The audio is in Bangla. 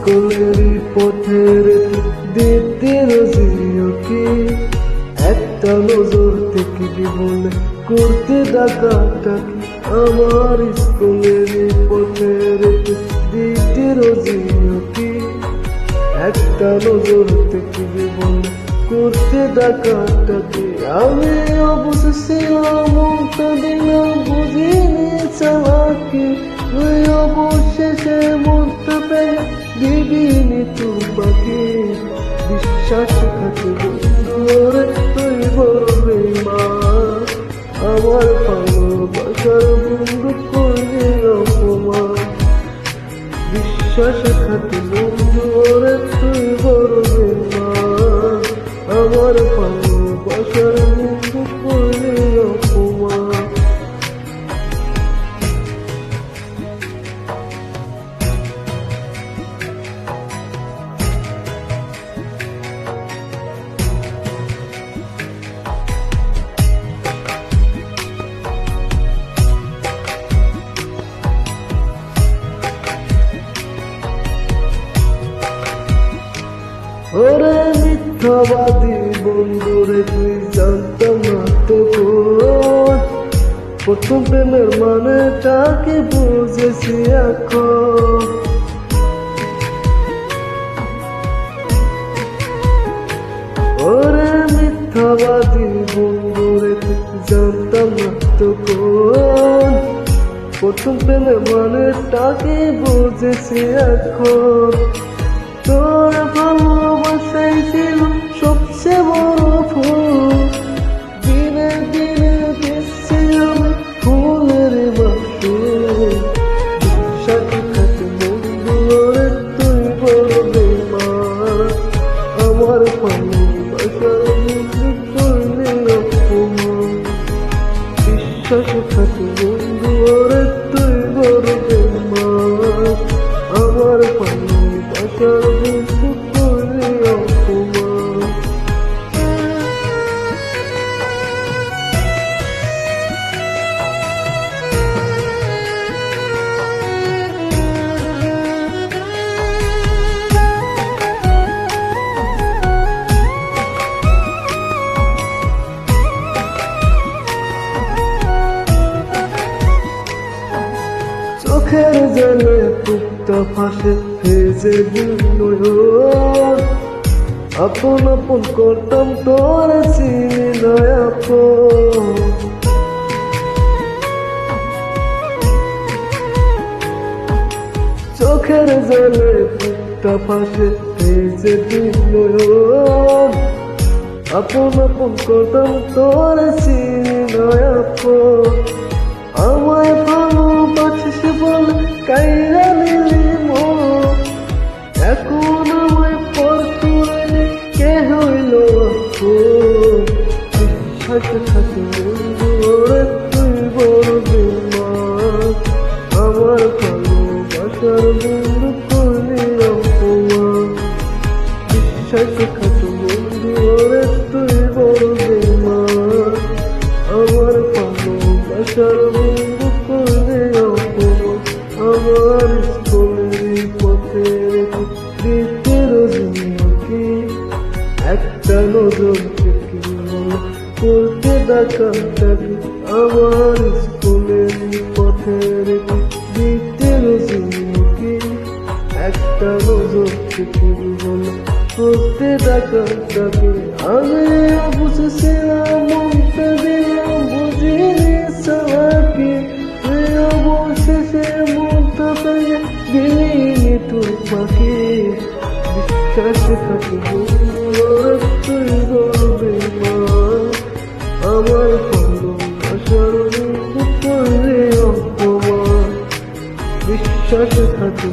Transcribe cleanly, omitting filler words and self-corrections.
স্কুলেরই পথের দিতে রোজিও কি একটা নজর থেকে জীবনে করতে ডাকাটাকি আমার স্কুলেরই পথের দিতে রোজিও কি একটা নজর থেকে জীবনে করতে ডাকাটাকি আমি অবশেষিলাম মনটা দিলাম বুঝিনি চালাকি তুই অবশেষে মনটা পেয়ে দিবিনি তোর বাকি বিশ্বাসঘাতী বন্ধুরে তুই বড় বেঈমান আমার ভালোবাসার বন্ধু করলি অপমান বিশ্বাসঘাতী বন্ধুরে তুই বড় বেঈমান আমার ভালোবাসার বন্ধু করলি অপমান ওরে মিথ্যাবাদী বন্ধুরে তুই জানতাম না তো প্রথম প্রেমের মানেটা কি বুঝেছি এখন ওরে মিথ্যাবাদী বন্ধুরে তুই জানতাম না তো প্রথম প্রেমের মানেটা কি বুঝেছি এখন তোর ভালোবাসাই ছিল সবচেয়ে বড় ফুল দিনে দিনে দিচ্ছি আমি ফুলের বাসুর বিশ্বাসঘাতী বন্ধুরে তুই বড় বেঈমান আমার ভালোবাসার বন্ধু করলি অপমান বিশ্বাসঘাতী বন্ধুরে তুই বড় বেঈমান আমার ভালোবাসার বন্ধু করলি অপমান চোখের জলে টুকটা ফাঁসে ভেজে দিল আপন আপন করতাম তোর চিনি নয় আপন চোখের জলে টুকটা ফাঁসে ভেজে দিল আপন আপন করতাম তোর চিনি নয় আপন আমায় ভালোবাসিস বলে কাইরা নিলি মন এখন আমায় পর তুলে কে হইল বিশ্বাসঘাতী বন্ধুরে তুই বড় বেঈমান আমার ভালোবাসার বন্ধু করলি অপমান বিশ্বাসঘাতী বন্ধুরে তুই বড় বেঈমান আমার ভালোবাসার বন্ধু করলি অপমান আমার স্কুলের পথের দিতে রোজিও কি একটা নজর থেকে করতে ডাকাটাকি আমার স্কুলের পথের দিতে রোজিও কি একটা নজর থেকে করতে ডাকাটাকি আমি বুঝেছিলাম মনটা দিলাম বুঝিনি চালাকি তুই অবশেষে মনটা পেয়ে দিলিনি তোর পাখি বিশ্বাসঘাতী বন্ধুরে তুই বড় বেঈমান আমার ভালোবাসার বন্ধু করলি অপমান বিশ্বাসঘাতী